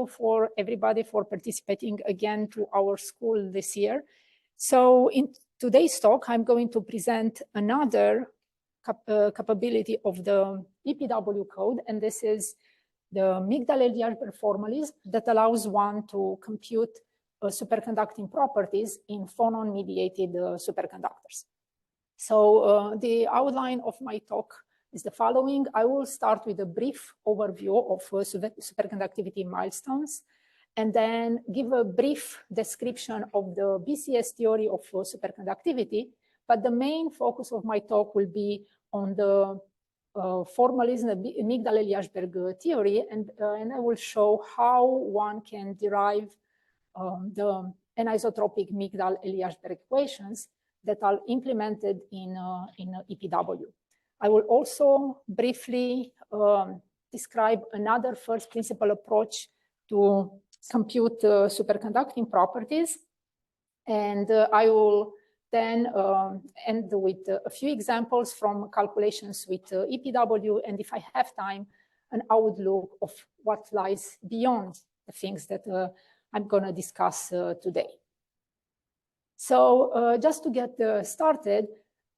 you for everybody for participating again to our school this year. So in today's talk, I'm going to present another capability of the EPW code, and this is the Migdal-Eliashberg formalism that allows one to compute superconducting properties in phonon-mediated superconductors. So the outline of my talk is the following. I will start with a brief overview of superconductivity milestones, and then give a brief description of the BCS theory of superconductivity. But the main focus of my talk will be on the formalism, the Migdal-Eliashberg theory, and I will show how one can derive the anisotropic Migdal-Eliashberg equations that are implemented in EPW. I will also briefly describe another first principle approach to compute superconducting properties, and I will then end with a few examples from calculations with EPW, and if I have time, an outlook of what lies beyond the things that I'm going to discuss today. So just to get started,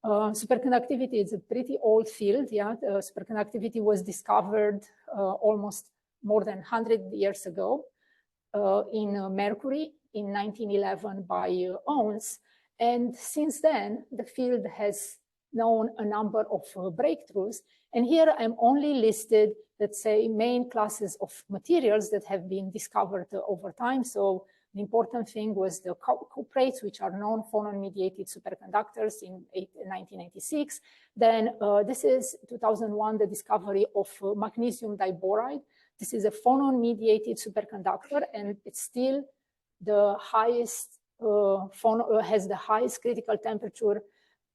superconductivity is a pretty old field. Yeah, superconductivity was discovered almost more than 100 years ago in Mercury in 1911 by Owens. And since then, the field has known a number of breakthroughs. And here I'm only listed, let's say, main classes of materials that have been discovered over time. So the important thing was the cuprates, which are known phonon-mediated superconductors in 1986. Then this is 2001, the discovery of magnesium diboride. This is a phonon-mediated superconductor, and it's still the highest, has the highest critical temperature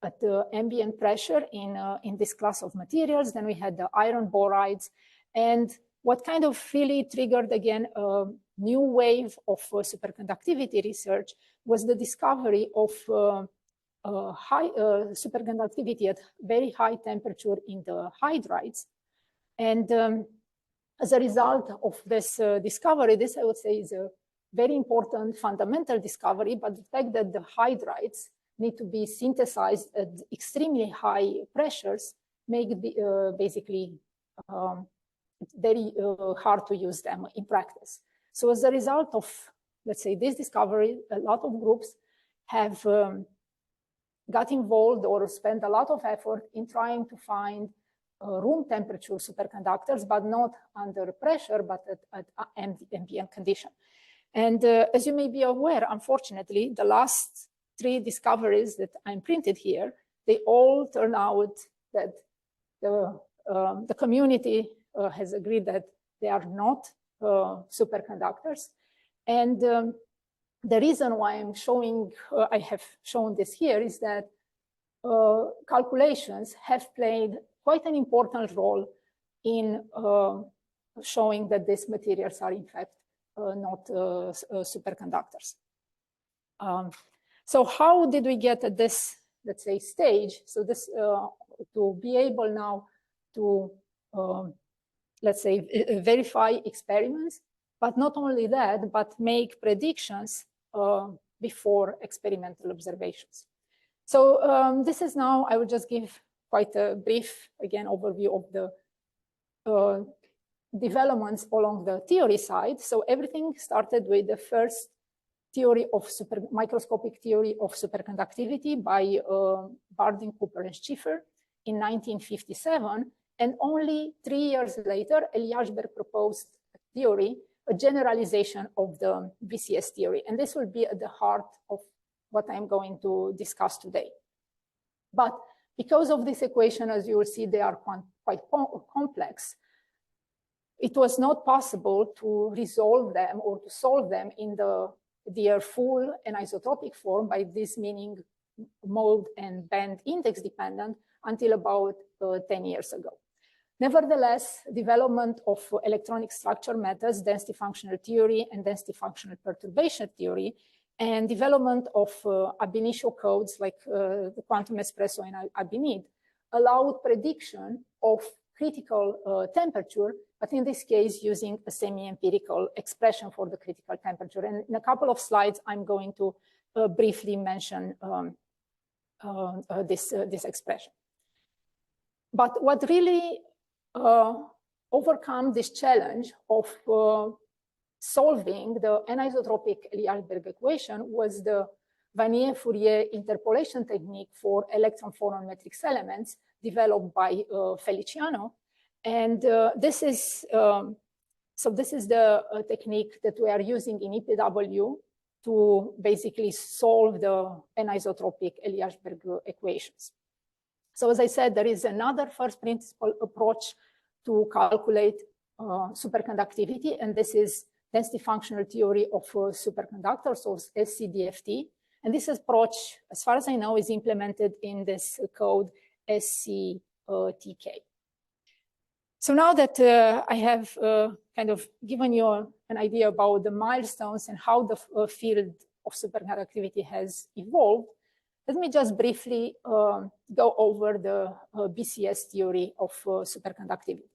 at the ambient pressure in this class of materials. Then we had the iron borides. And what kind of really triggered, again, a new wave of superconductivity research was the discovery of high superconductivity at very high temperature in the hydrides. And as a result of this discovery, this I would say is a very important fundamental discovery, but the fact that the hydrides need to be synthesized at extremely high pressures make it basically very hard to use them in practice. So as a result of, let's say, this discovery, a lot of groups have got involved or spent a lot of effort in trying to find room temperature superconductors, but not under pressure, but at ambient condition. And as you may be aware, unfortunately, the last 3 discoveries that I'm printed here, they all turn out that the community has agreed that they are not superconductors. And the reason why I'm showing, I have shown this here is that calculations have played quite an important role in showing that these materials are in fact not superconductors. So how did we get at this, let's say, stage? So this, to be able now to, let's say, verify experiments, but not only that, but make predictions before experimental observations. So this is now, I will just give quite a brief, again, overview of the developments along the theory side. So everything started with the first theory of microscopic theory of superconductivity by Bardeen, Cooper, and Schiffer in 1957. And only 3 years later, Eliashberg proposed a theory, a generalization of the BCS theory. And this will be at the heart of what I'm going to discuss today. But because of this equation, as you will see, they are quite complex. It was not possible to resolve them or to solve them in their full anisotropic form, by this meaning mode and band index dependent, until about 10 years ago. Nevertheless, development of electronic structure methods, density functional theory and density functional perturbation theory, and development of ab initio codes like the quantum espresso and ab init allowed prediction of critical temperature, but in this case, using a semi-empirical expression for the critical temperature. And in a couple of slides, I'm going to briefly mention this expression. But what really overcome this challenge of solving the anisotropic Eliashberg equation was the Vannier-Fourier interpolation technique for electron-phonon matrix elements developed by Feliciano. And this is the technique that we are using in EPW to basically solve the anisotropic Eliashberg equations. So as I said, there is another first principle approach to calculate superconductivity, and this is density functional theory of superconductors, or SCDFT. And this approach, as far as I know, is implemented in this code SCTK. So now that I have kind of given you an idea about the milestones and how the field of superconductivity has evolved, let me just briefly go over the BCS theory of superconductivity.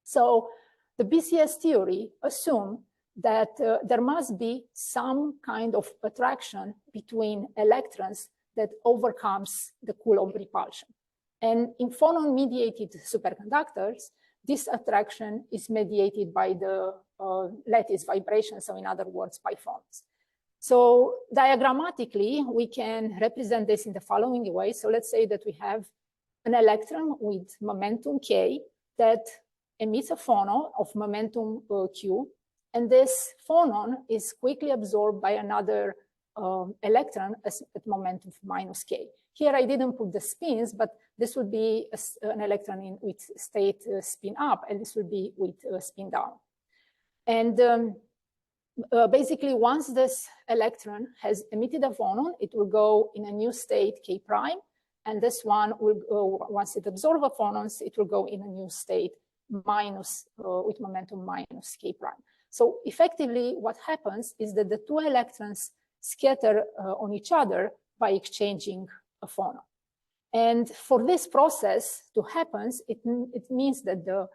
So the BCS theory assumes that there must be some kind of attraction between electrons that overcomes the Coulomb repulsion. And in phonon-mediated superconductors, this attraction is mediated by the lattice vibration, so in other words, by phonons. So diagrammatically, we can represent this in the following way. So let's say that we have an electron with momentum K that emits a phonon of momentum Q, and this phonon is quickly absorbed by another electron at momentum minus K. Here I didn't put the spins, but this would be an electron with state spin up, and this would be with spin down. And basically, once this electron has emitted a phonon, it will go in a new state K prime, and this one will go, once it absorbs a phonons, it will go in a new state minus with momentum minus K prime. So effectively, what happens is that the two electrons scatter on each other by exchanging a phonon. And for this process to happen, it means that the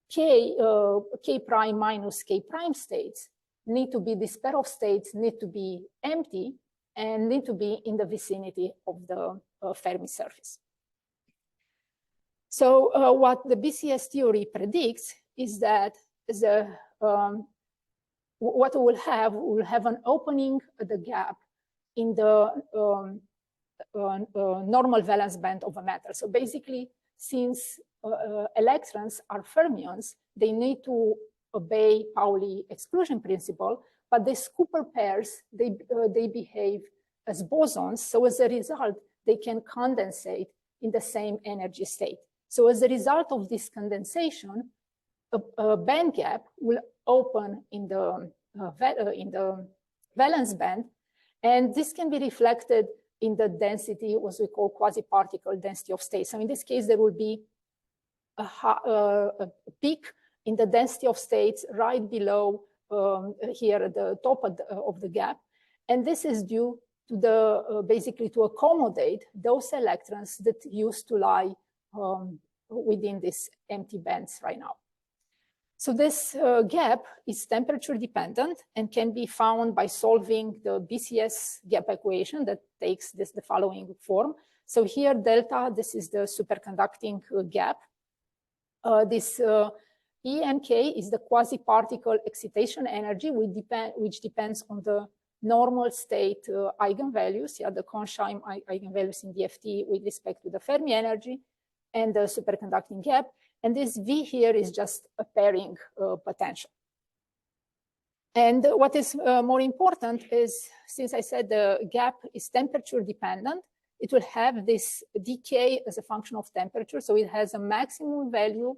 K prime minus K prime states need to be, this pair of states need to be empty and need to be in the vicinity of the Fermi surface. So what the BCS theory predicts is that what we'll have an opening at the gap in the normal valence band of a matter. So basically, since electrons are fermions, they need to obey Pauli exclusion principle, but these Cooper pairs, they behave as bosons. So as a result, they can condensate in the same energy state. So as a result of this condensation, a band gap will open in the valence band, and this can be reflected in the density, what we call quasi-particle density of states. So in this case, there will be a peak in the density of states right below here at the top of the gap. And this is due to the, basically to accommodate those electrons that used to lie within these empty bands right now. So this gap is temperature dependent and can be found by solving the BCS gap equation that takes the following form. So here delta, this is the superconducting gap. This E and K is the quasi-particle excitation energy, which depends on the normal state eigenvalues, the Kohn-Shim eigenvalues in DFT with respect to the Fermi energy and the superconducting gap. And this V here is just a pairing potential. And what is more important is, since I said the gap is temperature dependent, it will have this decay as a function of temperature. So it has a maximum value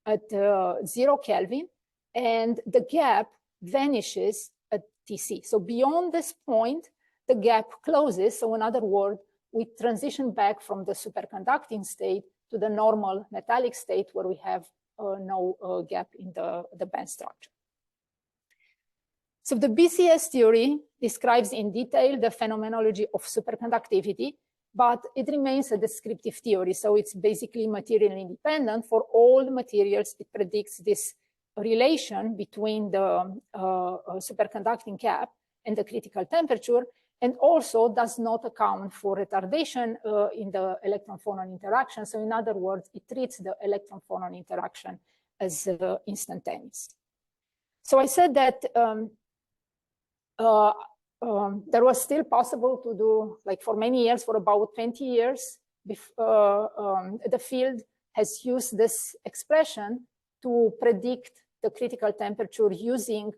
at 0 Kelvin, and the gap vanishes at TC. So beyond this point, the gap closes. So in other words, we transition back from the superconducting state to the normal metallic state where we have no gap in the band structure. So the BCS theory describes in detail the phenomenology of superconductivity but it remains a descriptive theory. So it's basically material independent. For all the materials, it predicts this relation between the superconducting cap and the critical temperature, and also does not account for retardation in the electron-phonon interaction. So in other words, it treats the electron-phonon interaction as instantaneous. So I said that there was still possible to do, like for many years, for about 20 years, the field has used this expression to predict the critical temperature using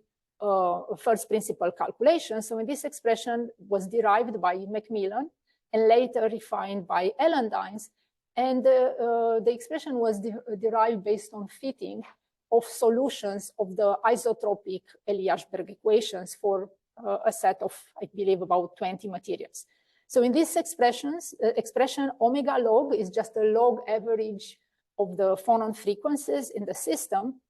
first principle calculation. So when this expression was derived by Macmillan and later refined by Ellandines, and the expression was derived based on fitting of solutions of the isotropic Eliashberg equations for a set of, I believe, about 20 materials. So in these expression omega log is just a log average of the phonon frequencies in the system.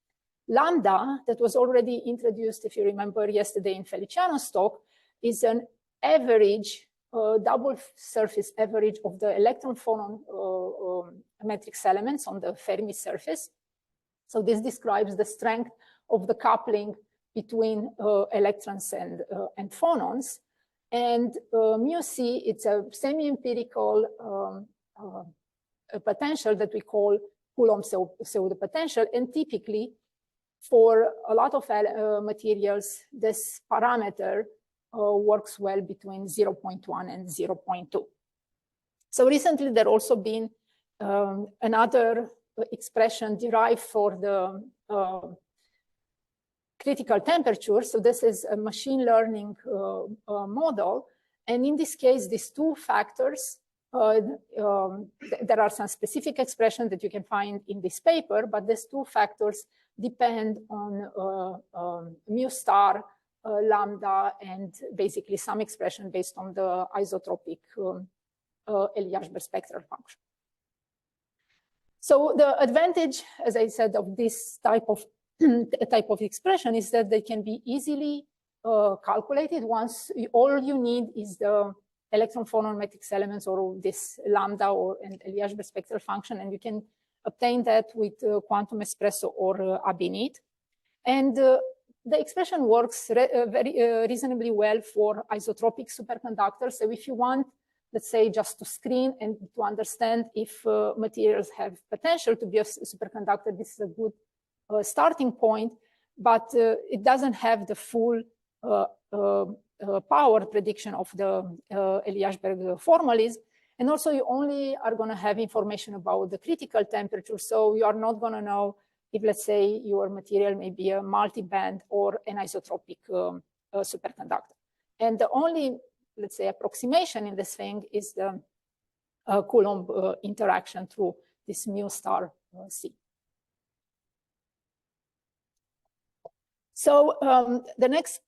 Lambda, that was already introduced, if you remember yesterday in Feliciano's talk, is an average, double surface average of the electron-phonon matrix elements on the Fermi surface. So this describes the strength of the coupling between electrons and phonons. And mu c, it's a semi-empirical potential that we call Coulomb pseudo-potential, and typically for a lot of materials, this parameter works well between 0.1 and 0.2. So recently, there also been another expression derived for the critical temperature. So this is a machine learning model. And in this case, these two factors, there are some specific expressions that you can find in this paper, but these two factors depend on mu star, lambda, and basically some expression based on the isotropic Eliashberg spectral function. So the advantage, as I said, of this type of expression is that they can be easily calculated. Once all you need is the electron-phonon matrix elements or this lambda or an Eliashberg spectral function, and you can obtain that with quantum espresso or Abinit. And the expression works very reasonably well for isotropic superconductors. So if you want, let's say, just to screen and to understand if materials have potential to be a superconductor, this is a good starting point, but it doesn't have the full power prediction of the Eliashberg formalism. And also you only are going to have information about the critical temperature. So you are not going to know if, let's say, your material may be a multi-band or an isotropic superconductor. And the only, let's say, approximation in this thing is the Coulomb interaction through this mu star C. So the next,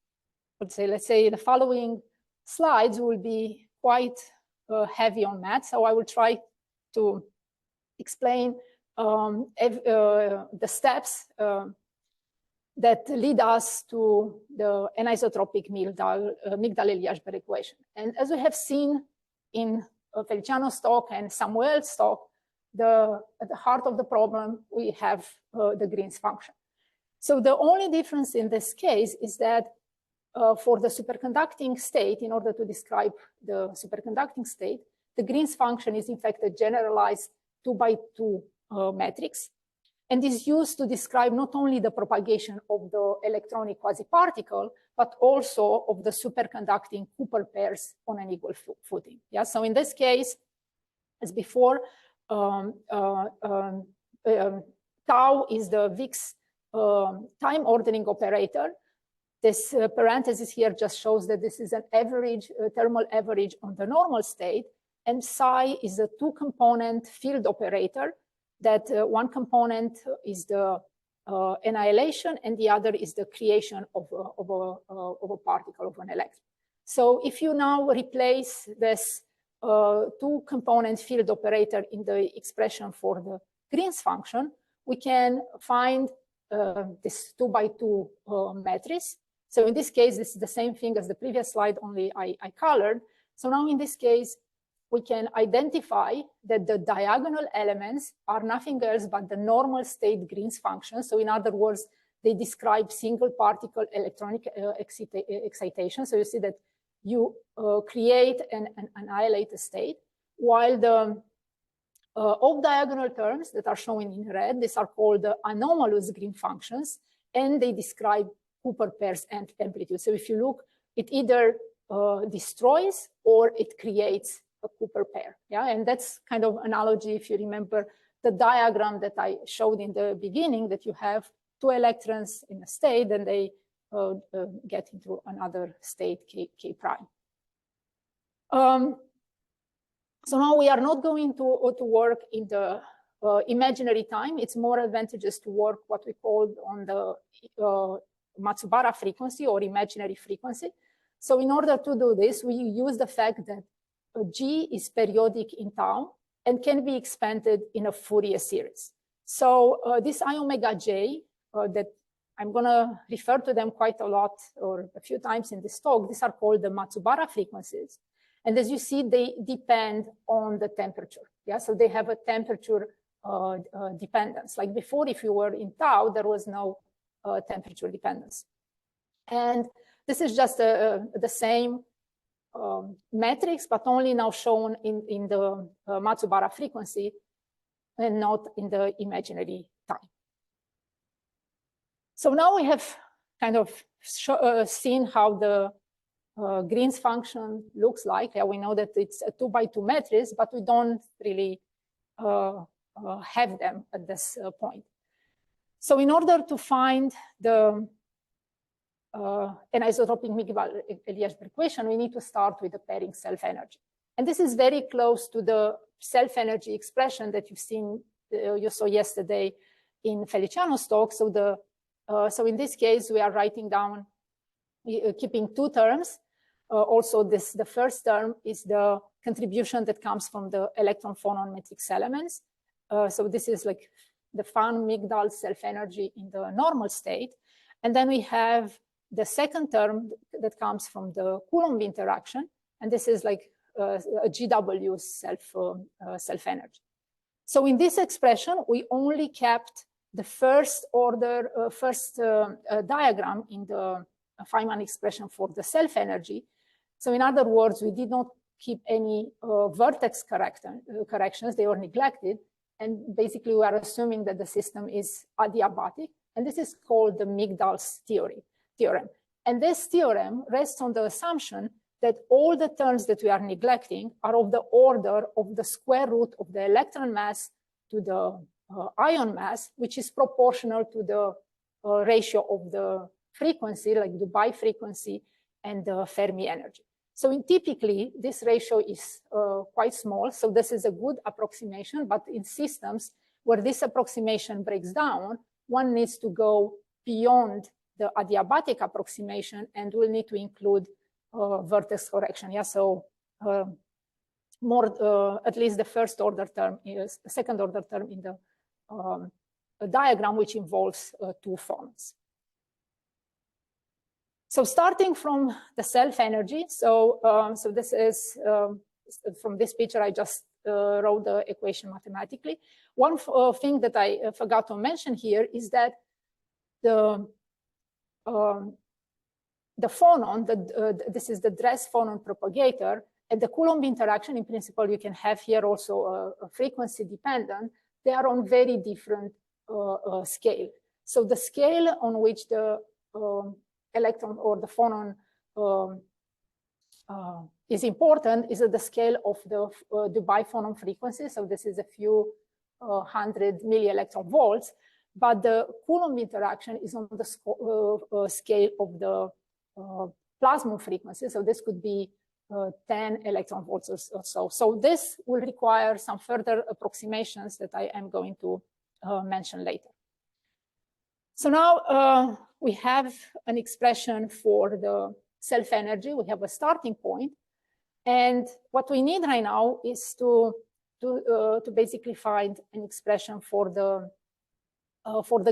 let's say the following slides will be quite heavy on math. So I will try to explain the steps that lead us to the anisotropic Migdal-Eliashberg equation. And as we have seen in Feliciano's talk and Samuel's talk, at the heart of the problem, we have the Green's function. So the only difference in this case is that for the superconducting state, in order to describe the superconducting state, the Green's function is in fact a generalized 2x2 matrix, and is used to describe not only the propagation of the electronic quasi-particle, but also of the superconducting Cooper pairs on an equal footing. Yeah, so in this case, as before, tau is the Wick's time ordering operator. This parenthesis here just shows that this is an average, thermal average on the normal state, and psi is a two-component field operator, that one component is the annihilation and the other is the creation of a particle, of an electron. So if you now replace this two-component field operator in the expression for the Green's function, we can find this 2x2 matrix. So in this case, this is the same thing as the previous slide, only I colored. So now in this case, we can identify that the diagonal elements are nothing else but the normal state Green's function. So in other words, they describe single particle electronic excitation. So you see that you create and annihilate a state, while the off-diagonal terms that are shown in red, these are called the anomalous Green functions, and they describe Cooper pairs and amplitude. So if you look, it either destroys or it creates a Cooper pair. Yeah, and that's kind of analogy, if you remember the diagram that I showed in the beginning, that you have two electrons in a state and they get into another state, K prime. So now we are not going to work in the imaginary time. It's more advantageous to work what we call on the Matsubara frequency or imaginary frequency. So in order to do this, we use the fact that G is periodic in tau and can be expanded in a Fourier series. So this I omega j that I'm going to refer to them quite a lot or a few times in this talk, these are called the Matsubara frequencies. And as you see, they depend on the temperature. Yeah, so they have a temperature dependence. Like before, if you were in tau, there was no temperature dependence. And this is just the same matrix, but only now shown in the Matsubara frequency and not in the imaginary time. So now we have kind of seen how the Green's function looks like. Yeah, we know that it's a 2x2 matrix, but we don't really have them at this point. So in order to find the anisotropic Migdal-Eliashberg equation, we need to start with the pairing self-energy. And this is very close to the self-energy expression that you saw yesterday in Feliciano's talk. So so in this case, we are writing down, keeping two terms. Also, the first term is the contribution that comes from the electron-phonon matrix elements. So this is like the Phan-Migdal self-energy in the normal state. And then we have the second term that comes from the Coulomb interaction. And this is like a GW self-energy. So in this expression, we only kept the first order, diagram in the Feynman expression for the self-energy. So in other words, we did not keep any vertex corrections, they were neglected. And basically we are assuming that the system is adiabatic. And this is called the Migdal's theorem. And this theorem rests on the assumption that all the terms that we are neglecting are of the order of the square root of the electron mass to the ion mass, which is proportional to the ratio of the frequency, like the bifrequency and the Fermi energy. So typically, this ratio is quite small. So this is a good approximation. But in systems where this approximation breaks down, one needs to go beyond the adiabatic approximation and will need to include vertex correction. Yeah, so at least the first order term is the second order term in the diagram, which involves two phonons. So starting from the self-energy, so this is from this picture, I just wrote the equation mathematically. One thing that I forgot to mention here is that the phonon, this is the Dress phonon propagator, and the Coulomb interaction, in principle, you can have here also a frequency dependent. They are on very different scale. So the scale on which the electron or the phonon is important is at the scale of the biphonon frequency. So this is a few 100 milli-electron volts, but the Coulomb interaction is on the scale of the plasmon frequency. So this could be 10 electron volts or so. So this will require some further approximations that I am going to mention later. So now we have an expression for the self-energy. We have a starting point. And what we need right now is to basically find an expression for the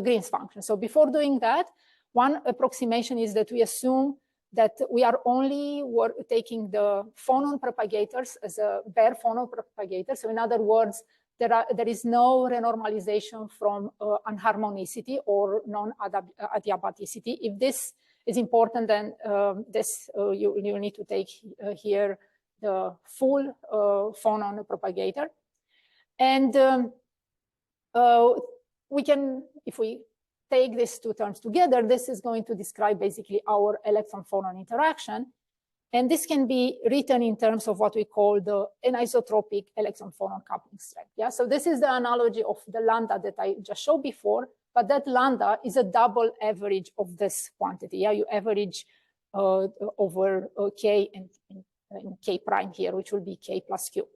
Green's function. So before doing that, one approximation is that we assume that we are only taking the phonon propagators as a bare phonon propagator. So in other words, there is no renormalization from unharmonicity or non-adiabaticity. If this is important, then you need to take here the full phonon propagator. And we can, if we take these two terms together, this is going to describe basically our electron-phonon interaction. And this can be written in terms of what we call the anisotropic electron-phonon coupling strength. Yeah, so this is the analogy of the lambda that I just showed before, but that lambda is a double average of this quantity. Yeah, you average over k and k prime here, which will be k plus q.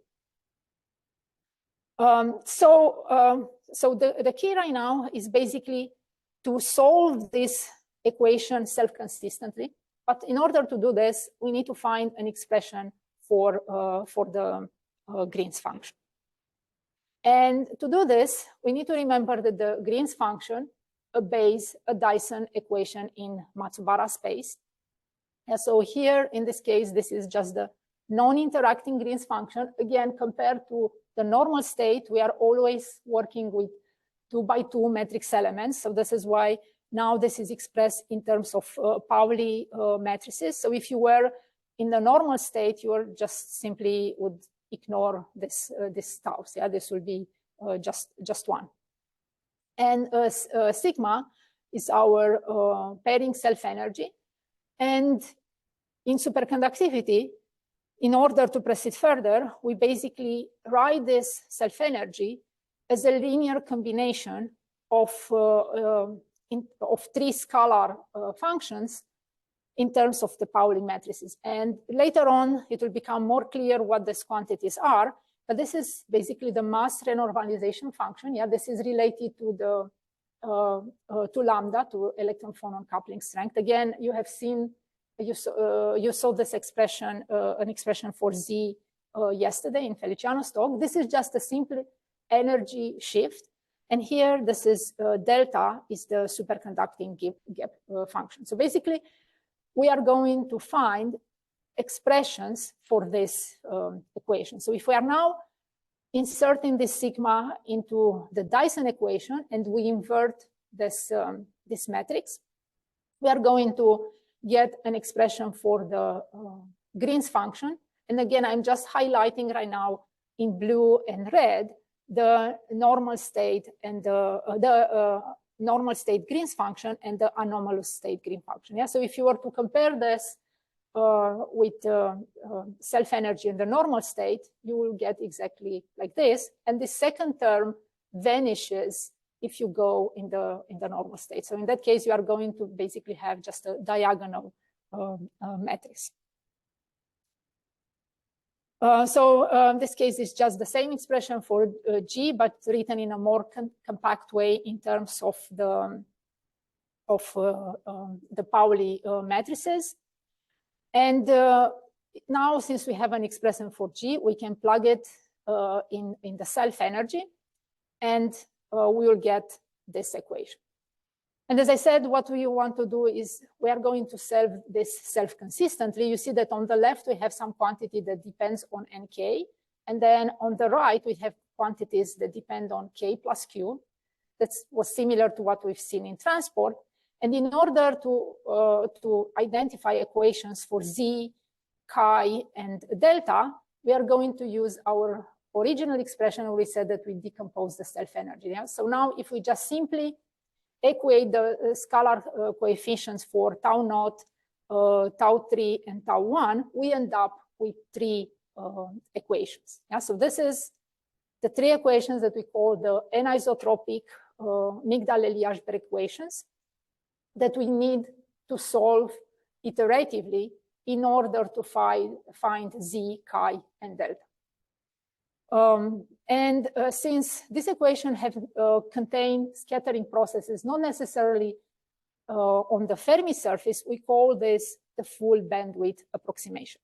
So the key right now is basically to solve this equation self-consistently. But in order to do this, we need to find an expression for the Green's function. And to do this, we need to remember that the Green's function obeys a Dyson equation in Matsubara space. And so here, in this case, this is just the non-interacting Green's function. Again, compared to the normal state, we are always working with 2x2 matrix elements. So this is why now this is expressed in terms of Pauli matrices. So if you were in the normal state, you are just simply would ignore this taus. Yeah, this will be just one. And sigma is our pairing self-energy. And in superconductivity, in order to proceed further, we basically write this self-energy as a linear combination of three scalar functions in terms of the Pauli matrices. And later on, it will become more clear what these quantities are. But this is basically the mass renormalization function. Yeah, this is related to the to lambda, to electron-phonon coupling strength. Again, you have seen, you saw this expression, an expression for Z yesterday in Feliciano's talk. This is just a simple energy shift. And here, this is delta is the superconducting gap function. So basically, we are going to find expressions for this equation. So if we are now inserting this sigma into the Dyson equation and we invert this, this matrix, we are going to get an expression for the Green's function. And again, I'm just highlighting right now in blue and red the normal state and the normal state Green's function and the anomalous state Green function. Yeah, so if you were to compare this with self-energy in the normal state, you will get exactly like this. And the second term vanishes if you go in the normal state. So in that case, you are going to basically have just a diagonal matrix. So this case is just the same expression for G, but written in a more compact way in terms of the Pauli matrices. And now, since we have an expression for G, we can plug it in the self-energy, and we will get this equation. And as I said, what we want to do is we are going to solve this self-consistently. You see that on the left, we have some quantity that depends on NK. And then on the right, we have quantities that depend on K plus Q. That was similar to what we've seen in transport. And in order to identify equations for Z, chi, and delta, we are going to use our original expression where we said that we decompose the self-energy. Yeah? So now if we just simply equate the scalar coefficients for tau naught, tau 3, and tau 1, we end up with three equations. Yeah? So this is the three equations that we call the anisotropic Migdal-Eliashberg equations that we need to solve iteratively in order to find Z, chi, and delta. Since this equation have contain scattering processes, not necessarily on the Fermi surface, we call this the full bandwidth approximation.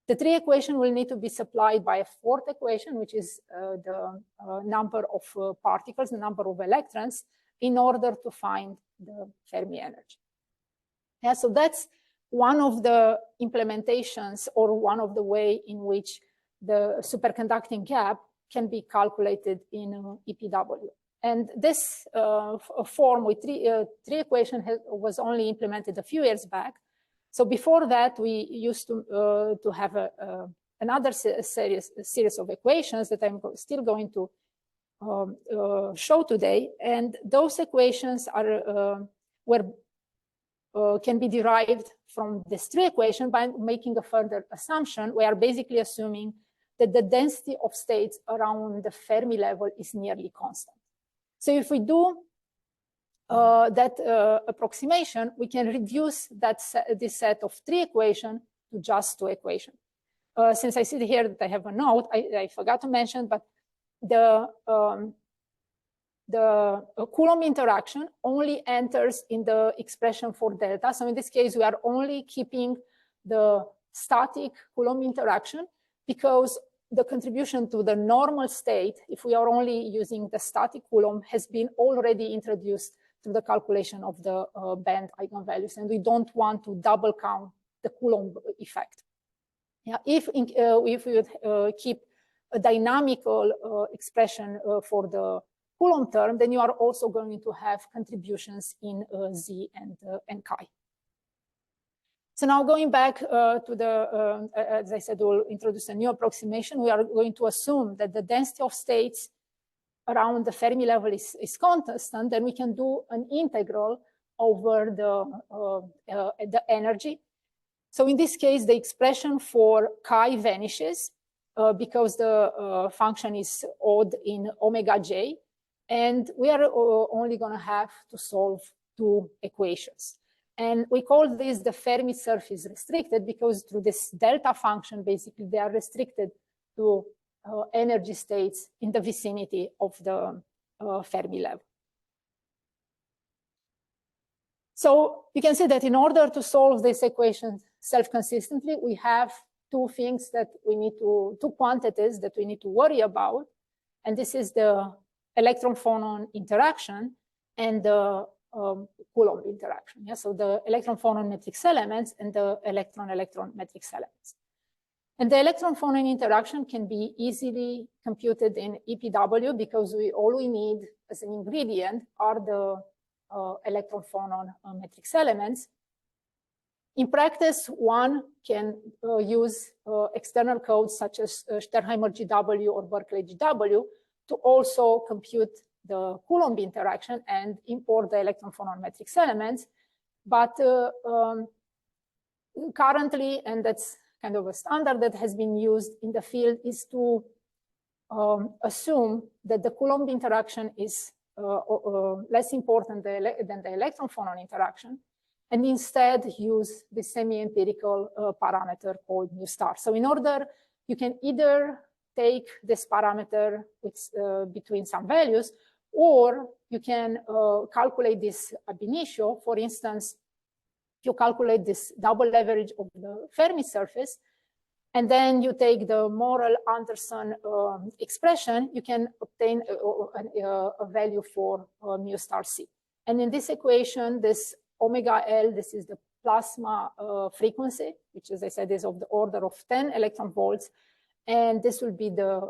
The three equations will need to be supplied by a fourth equation, which is the number of particles, the number of electrons, in order to find the Fermi energy. Yeah, so that's one of the implementations or one of the way in which the superconducting gap can be calculated in EPW. And this form with three equations was only implemented a few years back. So before that, we used to have another series of equations that I'm still going to show today. And those equations are can be derived from this three equation by making a further assumption. We are basically assuming that the density of states around the Fermi level is nearly constant. So if we do that approximation, we can reduce this set of three equations to just two equations. Since I see here that I have a note, I forgot to mention, but the Coulomb interaction only enters in the expression for delta. So in this case, we are only keeping the static Coulomb interaction because the contribution to the normal state, if we are only using the static Coulomb, has been already introduced to the calculation of the band eigenvalues, and we don't want to double count the Coulomb effect. Yeah, if we would keep a dynamical expression for the Coulomb term, then you are also going to have contributions in Z and chi. So now going back to the, as I said, we'll introduce a new approximation. We are going to assume that the density of states around the Fermi level is constant, then we can do an integral over the energy. So in this case, the expression for chi vanishes because the function is odd in omega j, and we are only going to have to solve two equations. And we call this the Fermi surface restricted because through this delta function, basically, they are restricted to energy states in the vicinity of the Fermi level. So you can see that in order to solve this equation self-consistently, we have two things that we need to, two quantities that we need to worry about. And this is the electron-phonon interaction and the Coulomb interaction. Yeah? So the electron-phonon matrix elements and the electron-electron matrix elements. And the electron-phonon interaction can be easily computed in EPW because all we need as an ingredient are the electron-phonon matrix elements. In practice, one can use external codes such as Sternheimer GW or Berkeley GW to also compute the Coulomb interaction and import the electron-phonon matrix elements. But currently, and that's kind of a standard that has been used in the field, is to assume that the Coulomb interaction is less important than the electron-phonon interaction, and instead use the semi-empirical parameter called mu star. So in order, you can either take this parameter with, between some values, or you can calculate this ab initio. For instance, if you calculate this double leverage of the Fermi surface, and then you take the Morel-Anderson expression, you can obtain a value for mu star C. And in this equation, this omega L, this is the plasma frequency, which, as I said, is of the order of 10 electron volts. And this will be the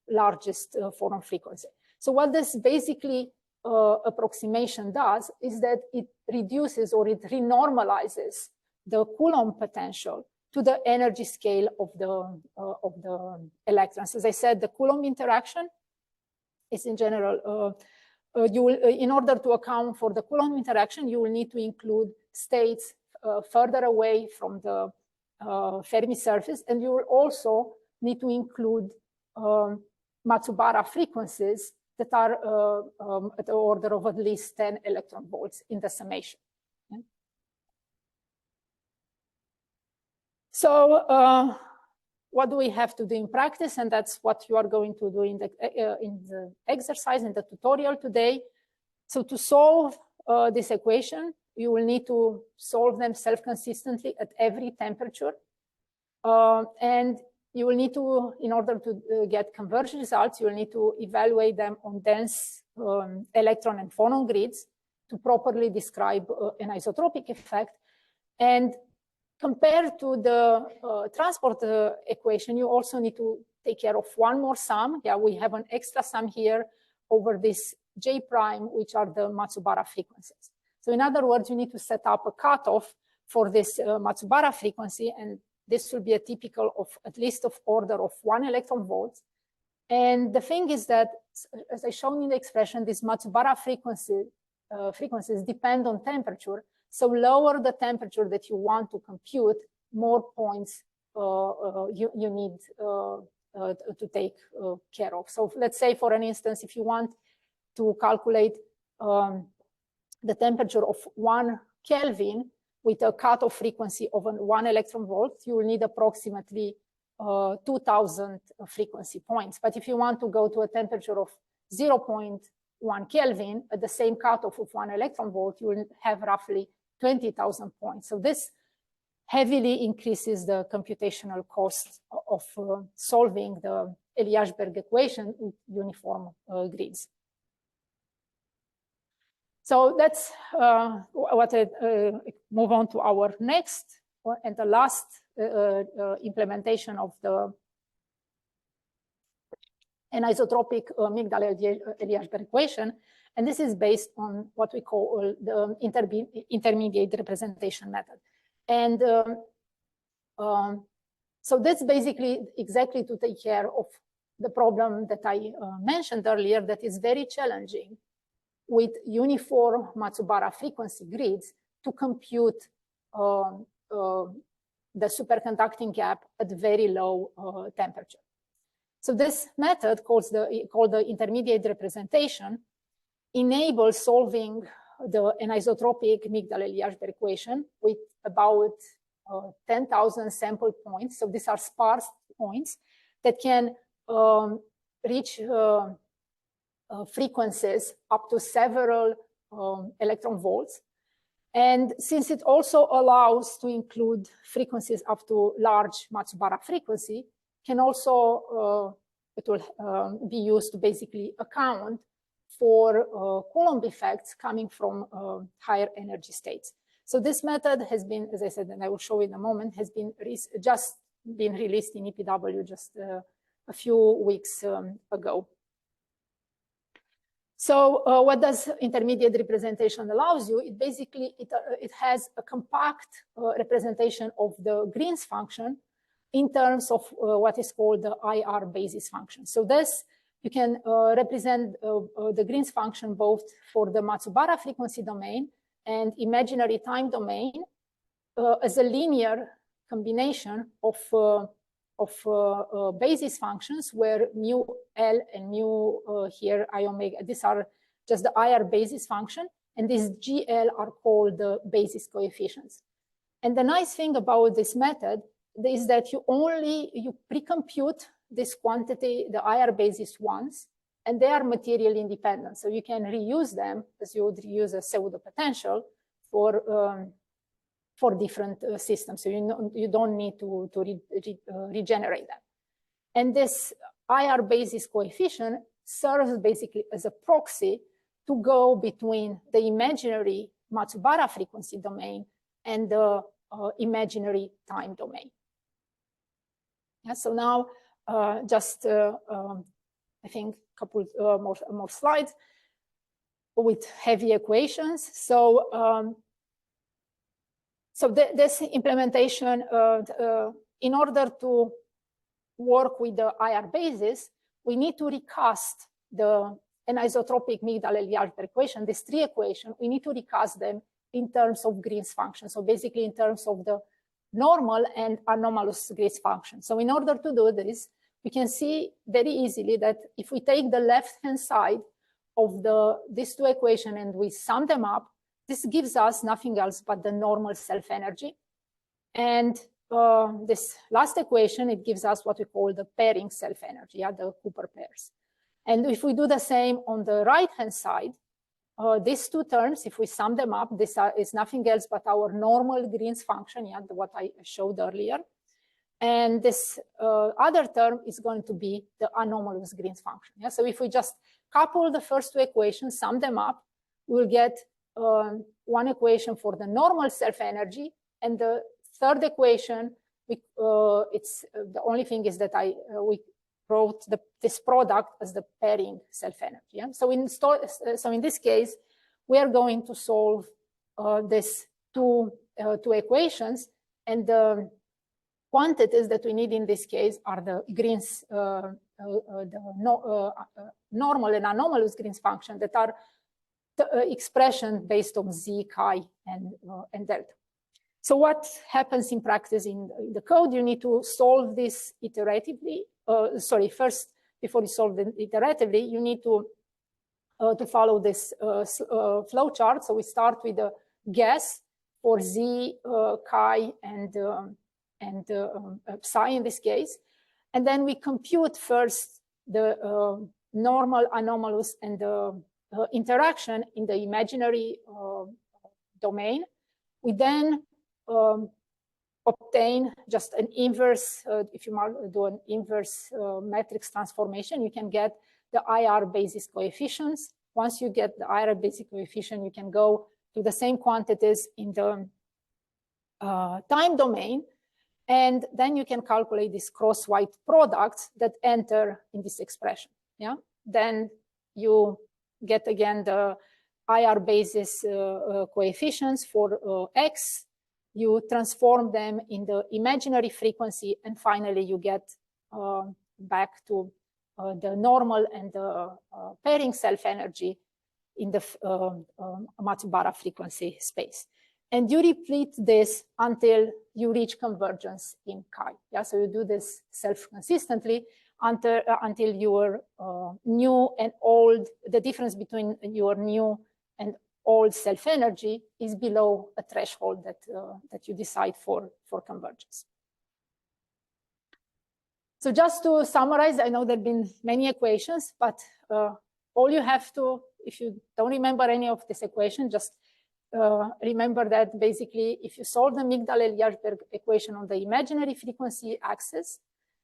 largest phonon frequency. So what this basically approximation does is that it reduces or it renormalizes the Coulomb potential to the energy scale of the electrons. As I said, the Coulomb interaction is in general, you will, in order to account for the Coulomb interaction, you will need to include states further away from the Fermi surface, and you will also need to include Matsubara frequencies that are at the order of at least 10 electron volts in the summation. Okay. So what do we have to do in practice? And that's what you are going to do in the exercise, in the tutorial today. So to solve this equation, you will need to solve them self-consistently at every temperature. And you will need to, in order to get converged results, you will need to evaluate them on dense electron and phonon grids to properly describe an isotropic effect. And compared to the transport equation, you also need to take care of one more sum. Yeah, we have an extra sum here over this J prime, which are the Matsubara frequencies. So in other words, you need to set up a cutoff for this Matsubara frequency, and this will be a typical of at least of order of 1 electron volt. And the thing is that, as I shown in the expression, these Matsubara frequencies depend on temperature. So lower the temperature that you want to compute, more points you need to take care of. So let's say, for an instance, if you want to calculate the temperature of 1 Kelvin with a cutoff frequency of 1 electron volt, you will need approximately 2000 frequency points. But if you want to go to a temperature of 0.1 Kelvin at the same cutoff of 1 electron volt, you will have roughly 20,000 points. So this heavily increases the computational cost of solving the Eliashberg equation with uniform grids. So that's what I move on to our next and the last implementation of the anisotropic Migdal-Eliashberg equation. And this is based on what we call the intermediate representation method. And so that's basically exactly to take care of the problem that I mentioned earlier, that is very challenging with uniform Matsubara frequency grids to compute the superconducting gap at very low temperature. So this method, called the intermediate representation, enables solving the anisotropic Migdal-Eliashberg equation with about 10,000 sample points. So these are sparse points that can reach frequencies up to several electron volts. And since it also allows to include frequencies up to large Matsubara frequency, can also, it will be used to basically account for Coulomb effects coming from higher energy states. So this method has been, as I said, and I will show in a moment, has been just been released in EPW just a few weeks ago. So what does intermediate representation allows you? It basically, it has a compact representation of the Green's function in terms of what is called the IR basis function. So this, you can represent the Green's function both for the Matsubara frequency domain and imaginary time domain as a linear combination of basis functions, where mu L and mu here I omega, these are just the IR basis function, and these GL are called the basis coefficients. And the nice thing about this method is that you pre-compute this quantity, the IR basis once, and they are materially independent. So you can reuse them as you would reuse a pseudo potential for different systems. So you don't need to regenerate them. And this IR basis coefficient serves basically as a proxy to go between the imaginary Matsubara frequency domain and the imaginary time domain. Yeah, so now just I think a couple more slides with heavy equations. So this implementation, in order to work with the IR basis, we need to recast the anisotropic Migdal-Eliashberg equation, these three equations. We need to recast them in terms of Green's function. So basically in terms of the normal and anomalous Green's function. So in order to do this, we can see very easily that if we take the left-hand side of these two equations and we sum them up, this gives us nothing else but the normal self-energy. And this last equation, it gives us what we call the pairing self-energy, yeah, the Cooper pairs. And if we do the same on the right-hand side, these two terms, if we sum them up, this is nothing else but our normal Green's function, yeah, what I showed earlier. And this other term is going to be the anomalous Green's function. Yeah? So if we just couple the first two equations, sum them up, we'll get one equation for the normal self-energy and the third equation, it's the only thing is that we wrote this product as the pairing self-energy. Yeah? So in this case, we are going to solve these two equations, and the quantities that we need in this case are the Green's normal and anomalous Green's function that are expression based on z, chi, and delta. So what happens in practice in the code? You need to solve this iteratively. First, before you solve it iteratively, you need to follow this flow chart. So we start with a guess for z, chi, and psi in this case. And then we compute first the normal, anomalous, and the interaction in the imaginary domain. We then obtain just an inverse, if you do an inverse matrix transformation, you can get the IR basis coefficients. Once you get the IR basis coefficient, you can go to the same quantities in the time domain. And then you can calculate these cross-white products that enter in this expression. Yeah. Then you get again the IR basis coefficients for x. You transform them in the imaginary frequency, and finally you get back to the normal and the pairing self-energy in the Matsubara frequency space. And you repeat this until you reach convergence in chi. Yeah, so you do this self-consistently until your new and old, the difference between your new and old self-energy is below a threshold that you decide for convergence. So just to summarize, I know there have been many equations, but all you have to, if you don't remember any of this equation, just remember that basically if you solve the Migdal-Eliashberg equation on the imaginary frequency axis,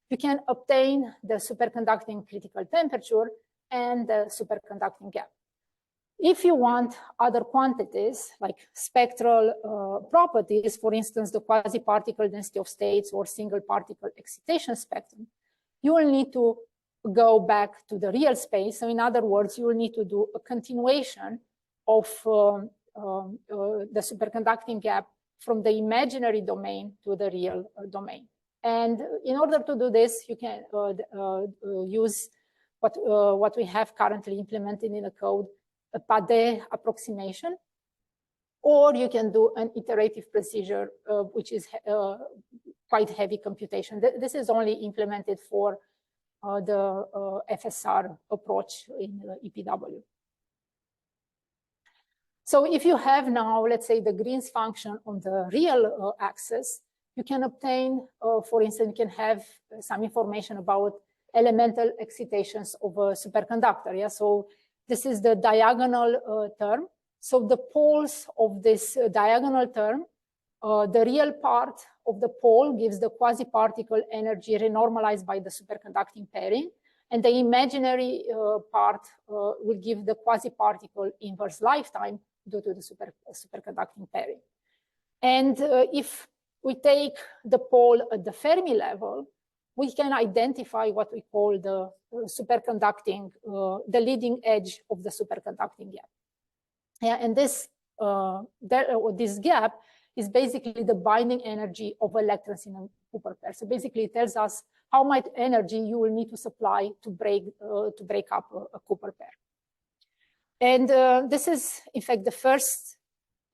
you can obtain the superconducting critical temperature and the superconducting gap. If you want other quantities like spectral properties, for instance, the quasi-particle density of states or single particle excitation spectrum, you will need to go back to the real space. So in other words, you will need to do a continuation of the superconducting gap from the imaginary domain to the real domain. And in order to do this, you can use what we have currently implemented in the code, a Padé approximation, or you can do an iterative procedure, which is quite heavy computation. This is only implemented for the FSR approach in EPW. So if you have now, let's say, the Green's function on the real axis, you can obtain, for instance, you can have some information about elemental excitations of a superconductor. Yeah, so this is the diagonal term. So the poles of this diagonal term, the real part of the pole gives the quasi-particle energy renormalized by the superconducting pairing, and the imaginary part will give the quasi-particle inverse lifetime due to the superconducting pairing. And if we take the pole at the Fermi level, we can identify what we call the superconducting, the leading edge of the superconducting gap. Yeah, and this gap is basically the binding energy of electrons in a Cooper pair. So basically it tells us how much energy you will need to supply to break up a Cooper pair. And this is, in fact, the first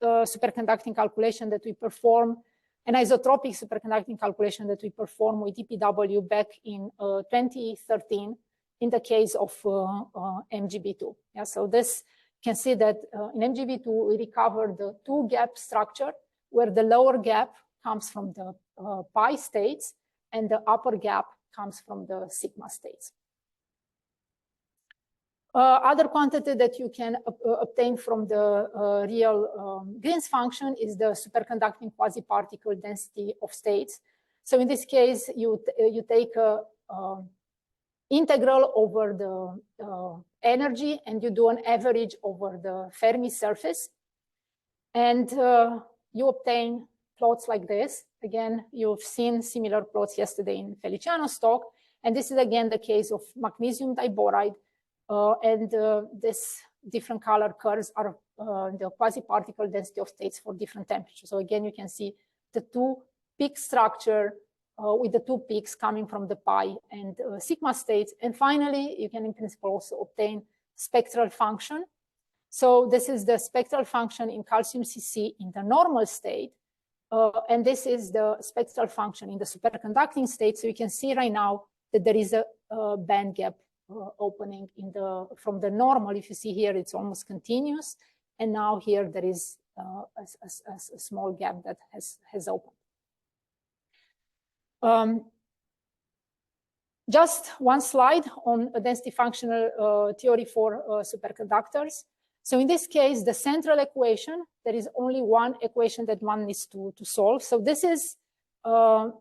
superconducting calculation that we perform, an isotropic superconducting calculation that we performed with EPW back in 2013 in the case of MGB2. Yeah, so this, you can see that in MGB2, we recovered the two-gap structure where the lower gap comes from the pi states and the upper gap comes from the sigma states. Other quantity that you can obtain from the real Green's function is the superconducting quasi-particle density of states. So in this case, you take a integral over the energy and you do an average over the Fermi surface, and you obtain plots like this. Again, you've seen similar plots yesterday in Feliciano's talk. And this is again the case of magnesium diboride. This different color curves are the quasi-particle density of states for different temperatures. So again, you can see the two peak structure with the two peaks coming from the pi and sigma states. And finally, you can in principle also obtain spectral function. So this is the spectral function in calcium Cc in the normal state. And this is the spectral function in the superconducting state. So you can see right now that there is a band gap opening from the normal. If you see here, it's almost continuous. And now here there is a small gap that has opened. Just one slide on a density functional theory for superconductors. So in this case, the central equation, there is only one equation that one needs to solve. So this is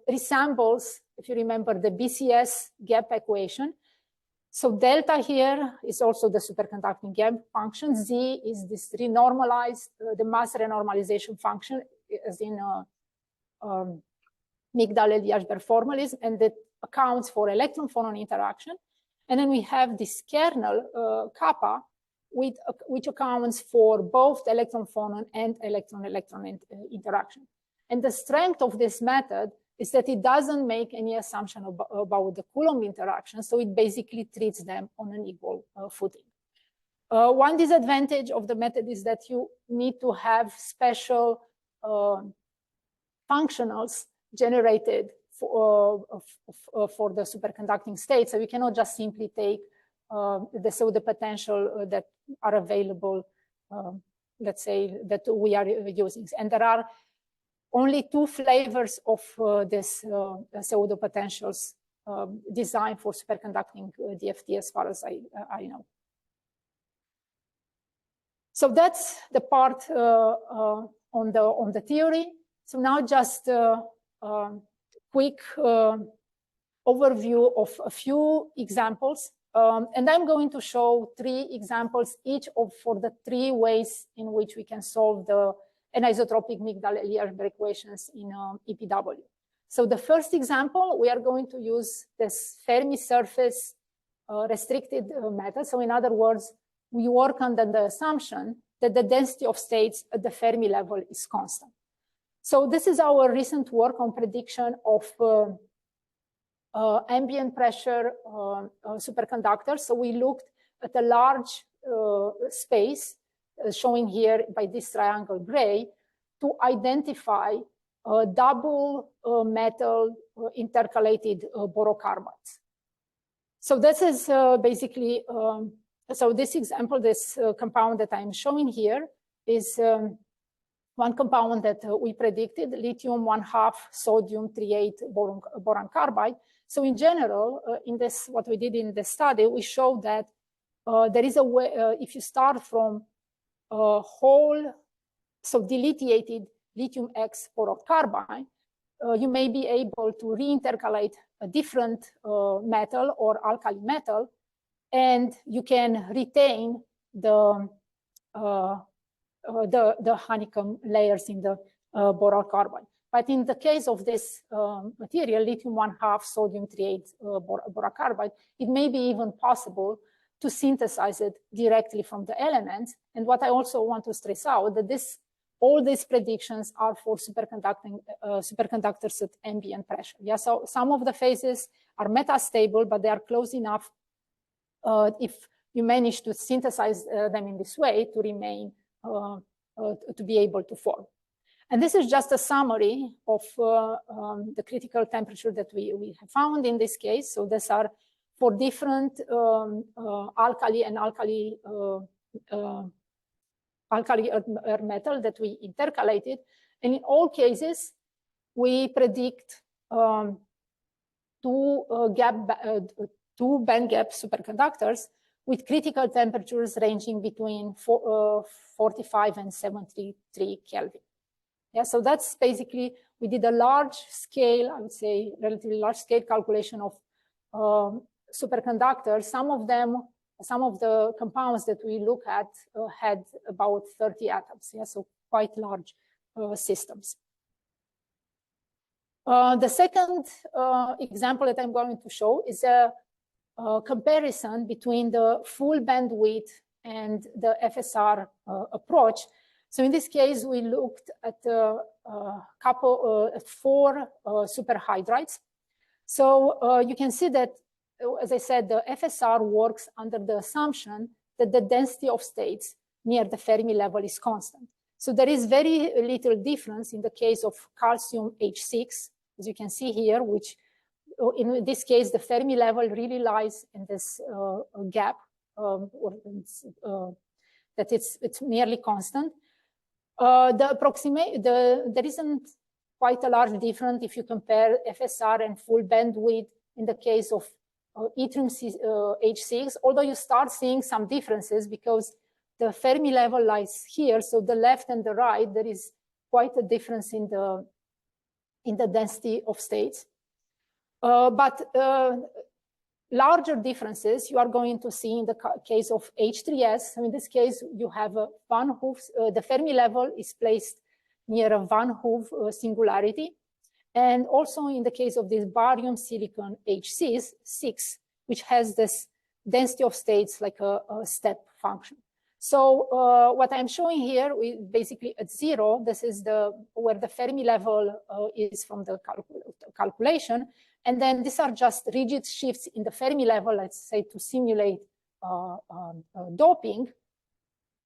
resembles, if you remember, the BCS gap equation. So delta here is also the superconducting gap function. Z is this renormalized, the mass renormalization function, as in Migdal-Eliashberg formalism, and that accounts for electron-phonon interaction. And then we have this kernel, kappa, which accounts for both the electron-phonon and electron-electron interaction. And the strength of this method is that it doesn't make any assumption about the Coulomb interaction, so it basically treats them on an equal footing. One disadvantage of the method is that you need to have special functionals generated for the superconducting state, so you cannot just simply take the pseudo potential that are available, let's say, that we are using. And there are only two flavors of this pseudo potentials designed for superconducting DFT, as far as I know. So that's the part on the theory. So now just quick overview of a few examples. And I'm going to show 3 examples, each for the 3 ways in which we can solve the anisotropic Migdal-Eliashberg equations in EPW. So the first example, we are going to use this Fermi surface restricted method. So in other words, we work under the assumption that the density of states at the Fermi level is constant. So this is our recent work on prediction of ambient pressure superconductors. So we looked at a large space, showing here by this triangle gray, to identify double metal intercalated borocarbides. So this is basically, so this example, this compound that I'm showing here is one compound that we predicted, lithium 1/2 sodium 3,8 boron carbide. So in general, in this, what we did in the study, we showed that there is a way, if you start from whole, so delithiated lithium X boron carbide, you may be able to reintercalate a different metal or alkali metal, and you can retain the honeycomb layers in the boron carbide. But in the case of this material, lithium 1/2 sodium 3,8 boron carbide, it may be even possible to synthesize it directly from the elements. And what I also want to stress out, that all these predictions are for superconductors at ambient pressure. Yeah, so some of the phases are metastable, but they are close enough if you manage to synthesize them in this way to remain, to be able to form. And this is just a summary of the critical temperature that we have found in this case. So these are for different alkali and alkali metal that we intercalated. And in all cases, we predict two band gap superconductors with critical temperatures ranging between 45 and 73 Kelvin. Yeah, so that's basically, we did a large scale, I would say, relatively large scale calculation of superconductors. Some of the compounds that we look at had about 30 atoms. Yeah, so quite large systems. The second example that I'm going to show is a comparison between the full bandwidth and the FSR approach. So in this case, we looked at four superhydrides. So you can see that, as I said, the FSR works under the assumption that the density of states near the Fermi level is constant. So there is very little difference in the case of calcium H6, as you can see here, which in this case, the Fermi level really lies in this gap, that it's nearly constant. There isn't quite a large difference if you compare FSR and full bandwidth in the case of yttrium H6, although you start seeing some differences because the Fermi level lies here. So the left and the right, there is quite a difference in the density of states. But larger differences you are going to see in the case of H3s. So in this case, you have a Van Hoof, the Fermi level is placed near a Van Hoof singularity. And also in the case of this barium silicon H6, which has this density of states like a step function. So what I'm showing here is basically at zero. This is where the Fermi level is from the calculation. And then these are just rigid shifts in the Fermi level, let's say, to simulate doping.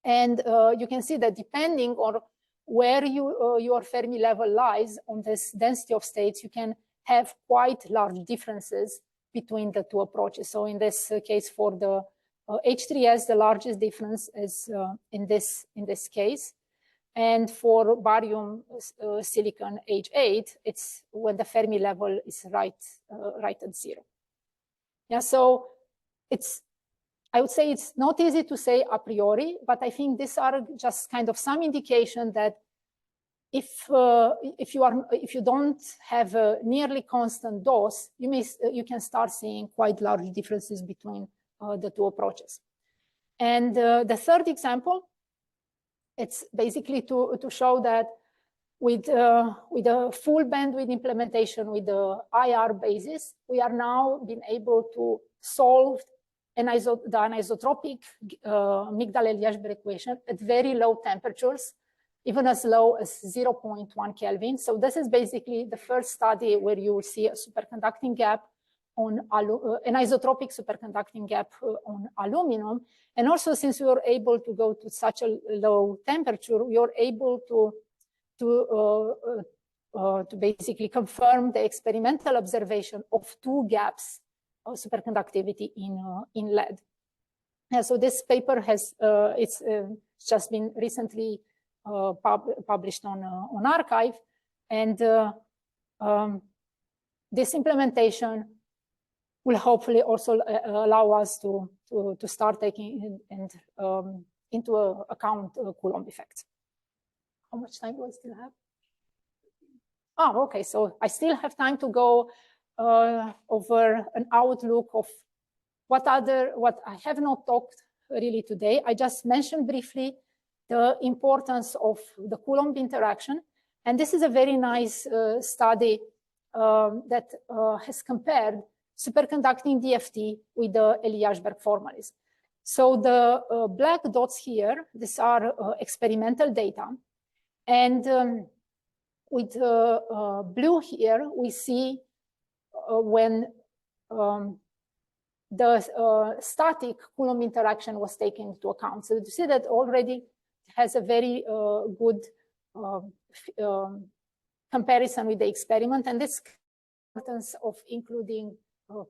And you can see that depending on where your Fermi level lies on this density of states, you can have quite large differences between the two approaches. So in this case, for the H3s, the largest difference is in this case. And for barium silicon H8, it's when the Fermi level is right at zero. Yeah, so I would say it's not easy to say a priori, but I think these are just kind of some indication that if you don't have a nearly constant dose, you can start seeing quite large differences between the two approaches. And the third example, it's basically to show that with a full bandwidth implementation with the IR basis, we are now being able to solve the anisotropic Migdal-Eliashberg equation at very low temperatures, even as low as 0.1 Kelvin. So this is basically the first study where you will see a superconducting gap on an isotropic superconducting gap on aluminum. And also, since we were able to go to such a low temperature, we were able to basically confirm the experimental observation of two gaps of superconductivity in lead. And so this paper has it's just been recently published on arXiv, and this implementation will hopefully also allow us to start taking into account Coulomb effects. How much time do I still have? Oh, okay. So I still have time to go over an outlook of what I have not talked really today. I just mentioned briefly the importance of the Coulomb interaction. And this is a very nice study that has compared superconducting DFT with the Eliashberg formalism. So the black dots here, these are experimental data. And with blue here, we see when the static Coulomb interaction was taken into account. So you see that already has a very good comparison with the experiment, and this importance of including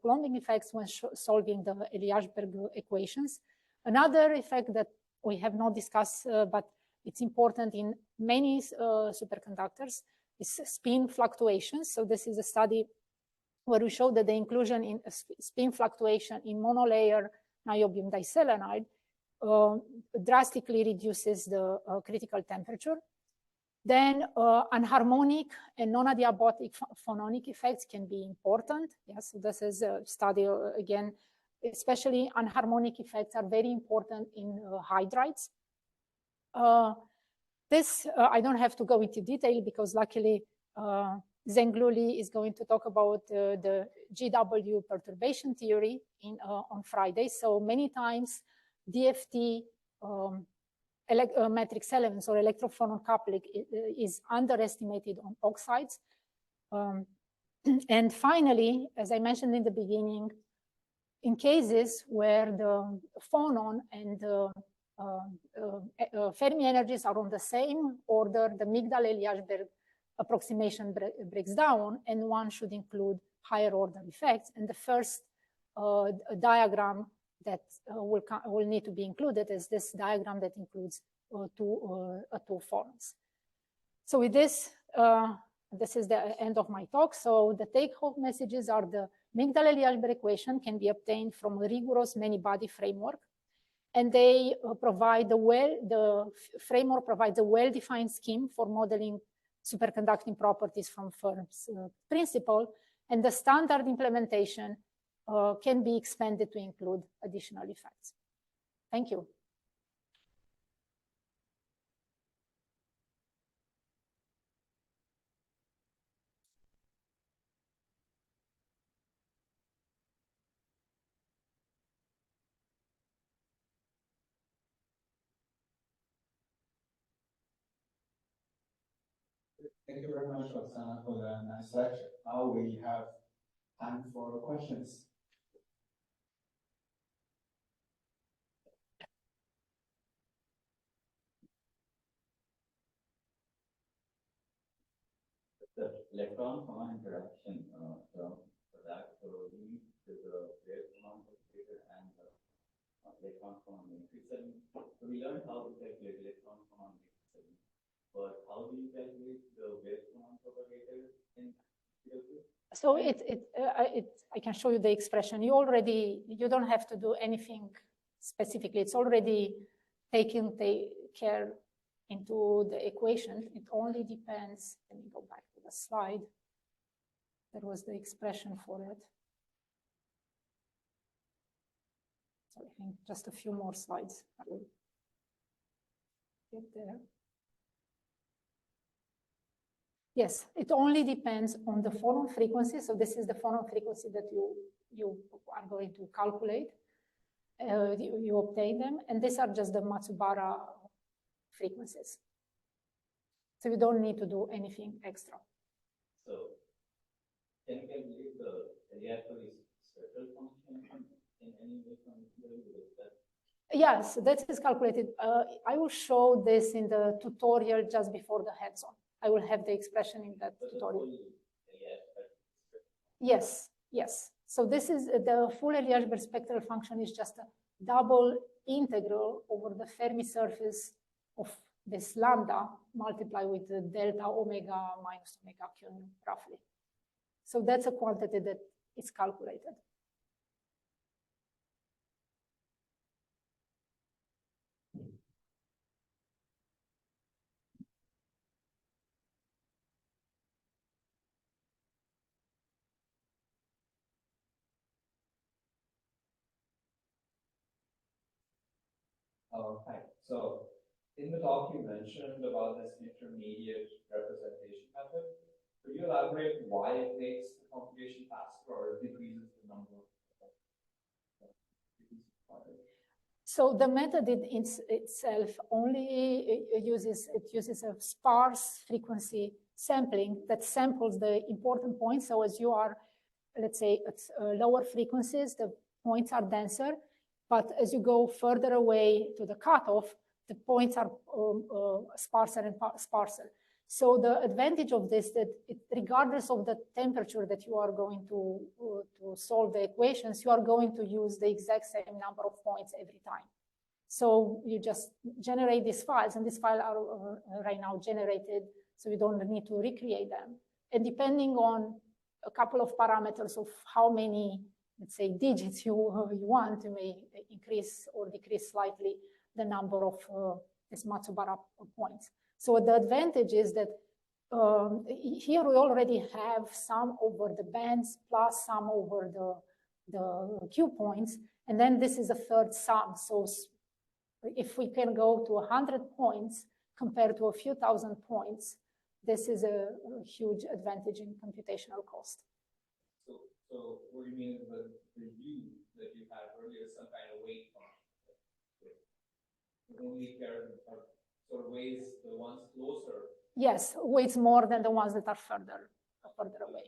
Coulombic effects when solving the Eliashberg equations. Another effect that we have not discussed, but it's important in many superconductors, is spin fluctuations. So this is a study where we show that the inclusion in spin fluctuation in monolayer niobium diselenide drastically reduces the critical temperature. Then anharmonic and non-adiabatic phononic effects can be important. Yes, so this is a study again, especially anharmonic effects are very important in hydrides. This I don't have to go into detail because luckily Zengluli is going to talk about the GW perturbation theory on Friday. So many times DFT matrix elements or electron-phonon coupling is underestimated on oxides. And finally, as I mentioned in the beginning, in cases where the phonon and the Fermi energies are on the same order, the Migdal-Eliashberg approximation breaks down, and one should include higher order effects. And the first diagram that will need to be included is this diagram that includes two phonons. So with this, this is the end of my talk. So the take-home messages are the Migdal-Eliashberg equation can be obtained from a rigorous many-body framework, and they provide the framework provides a well-defined scheme for modeling superconducting properties from Fermi's principle, and the standard implementation can be expanded to include additional effects. Thank you. Thank you very much, Roxana, for the nice lecture. Now we have time for questions. The electron-phonon interaction, for that, so we need the wave-phonon calculator and the electron-phonon matrix. So we learned how to calculate electron-phonon matrix. But how do you calculate the wave-phonon propagator in PW? So I can show you the expression. You don't have to do anything specifically. It's already taken care into the equation. It only depends. Let me go back to the slide. There was the expression for it. So I think just a few more slides. I will get there. Yes, it only depends on the phonon frequency. So this is the phonon frequency that you are going to calculate. You obtain them, and these are just the Matsubara frequencies. So you don't need to do anything extra. So can you calculate the Eliashberg special function in any way from that? Yes, that is calculated. I will show this in the tutorial just before the hands-on. I will have the expression in that tutorial. Yes, yes. So this is the full Eliashberg spectral function is just a double integral over the Fermi surface of this lambda multiplied with the delta omega minus omega q roughly. So that's a quantity that is calculated. Hi. So in the talk you mentioned about this intermediate representation method. Could you elaborate why it makes the computation faster or decreases the number of So the method itself only uses a sparse frequency sampling that samples the important points. So as you are, let's say, at lower frequencies, the points are denser. But as you go further away to the cutoff, the points are sparser and sparser. So the advantage of this, that regardless of the temperature that you are going to solve the equations, you are going to use the exact same number of points every time. So you just generate these files, and these files are right now generated, so you don't need to recreate them. And depending on a couple of parameters of how many, let's say, digits you want, you may increase or decrease slightly the number of these Matsubara points. So the advantage is that here we already have sum over the bands plus sum over the Q points, and then this is a third sum. So if we can go to 100 points compared to a few thousand points, this is a huge advantage in computational cost. So what you mean is that the U that you had earlier is some kind of weight function. The only pair sort of weighs the ones closer. Yes, weights more than the ones that are further away.